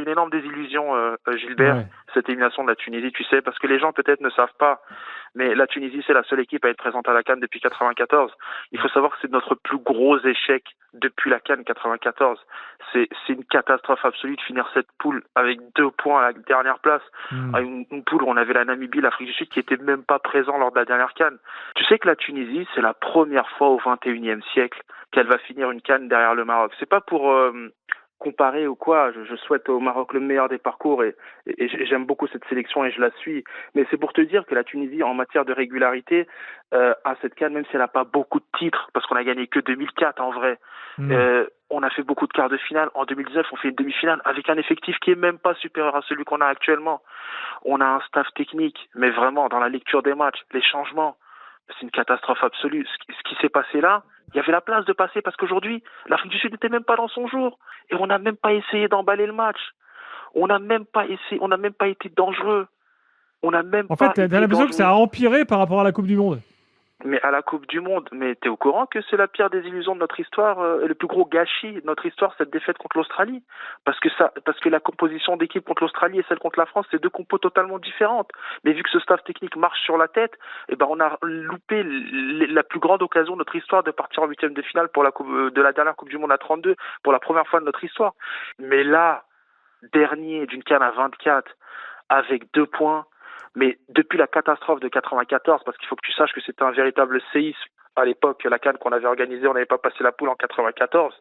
une énorme désillusion, Gilbert, Ouais. cette élimination de la Tunisie, tu sais, parce que les gens peut-être ne savent pas, mais la Tunisie, c'est la seule équipe à être présente à la CAN depuis 94. Il faut savoir que c'est notre plus gros échec depuis la CAN 94. C'est une catastrophe absolue de finir cette poule avec 2 points à la dernière place. Hmm. Une poule où on avait la Namibie, l'Afrique du Sud qui étaient même pas présents lors de la dernière CAN. Tu sais que la Tunisie, c'est la première fois au 21e siècle qu'elle va finir une CAN derrière le Maroc. C'est pas pour comparer ou quoi, je souhaite au Maroc le meilleur des parcours et j'aime beaucoup cette sélection et je la suis. Mais c'est pour te dire que la Tunisie, en matière de régularité, a cette CAN, même si elle n'a pas beaucoup de titres, parce qu'on a gagné que 2004 en vrai. Hmm. On a fait beaucoup de quarts de finale. En 2019, on fait une demi-finale avec un effectif qui est même pas supérieur à celui qu'on a actuellement. On a un staff technique, mais vraiment, dans la lecture des matchs, les changements, c'est une catastrophe absolue. Ce qui s'est passé là, il y avait la place de passer parce qu'aujourd'hui, l'Afrique du Sud n'était même pas dans son jour. Et on n'a même pas essayé d'emballer le match. On n'a même pas essayé, on n'a même pas été dangereux. On n'a même En fait, pas t'as été l'impression que ça dangereux. a empiré par rapport à la Coupe du Monde. Mais à la Coupe du Monde, mais t'es au courant que c'est la pire désillusion de notre histoire, et le plus gros gâchis de notre histoire, cette défaite contre l'Australie, parce que la composition d'équipe contre l'Australie et celle contre la France, c'est deux compos totalement différentes. Mais vu que ce staff technique marche sur la tête, eh ben on a loupé la plus grande occasion de notre histoire de partir en huitième de finale pour de la dernière Coupe du Monde à 32 pour la première fois de notre histoire. Mais là, dernier d'une CAN à 24 avec 2 points. Mais depuis la catastrophe de 94, parce qu'il faut que tu saches que c'était un véritable séisme à l'époque, la CAN qu'on avait organisée, on n'avait pas passé la poule en 94,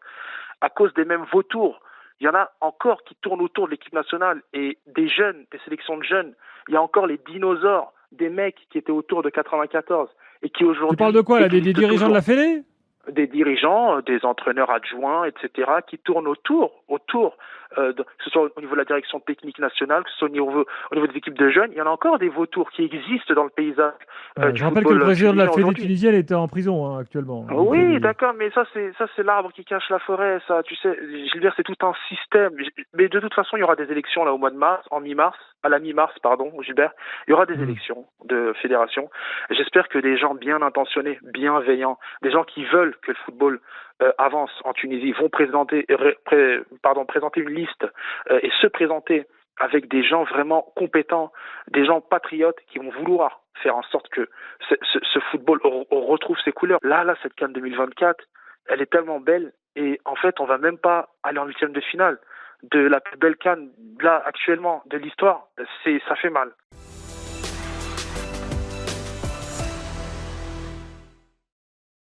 à cause des mêmes vautours. Il y en a encore qui tournent autour de l'équipe nationale et des jeunes, des sélections de jeunes. Il y a encore les dinosaures, des mecs qui étaient autour de 94 et qui Tu parles de aujourd'hui quoi là, des existent dirigeants de toujours. la Fédé? Des dirigeants, des entraîneurs adjoints, etc., qui tournent autour, que ce soit au niveau de la direction technique nationale, que ce soit au niveau des équipes de jeunes, il y en a encore des vautours qui existent dans le paysage Ouais, du je rappelle que le football président de la tunisien Fédé aujourd'hui. tunisienne était en prison actuellement. Donc, Oui, d'accord, mais ça c'est l'arbre qui cache la forêt, ça, tu sais, Gilbert, c'est tout un système. Mais de toute façon, il y aura des élections là au mois de mars, à la mi-mars, pardon, Gilbert, il y aura des hmm. élections de fédération. J'espère que des gens bien intentionnés, bienveillants, des gens qui veulent que le football avance en Tunisie vont présenter une liste et se présenter avec des gens vraiment compétents, des gens patriotes qui vont vouloir faire en sorte que ce football retrouve ses couleurs. Là, cette CAN 2024, elle est tellement belle et en fait, on va même pas aller en huitième de finale de la plus belle CAN là actuellement de l'histoire. Ça fait mal.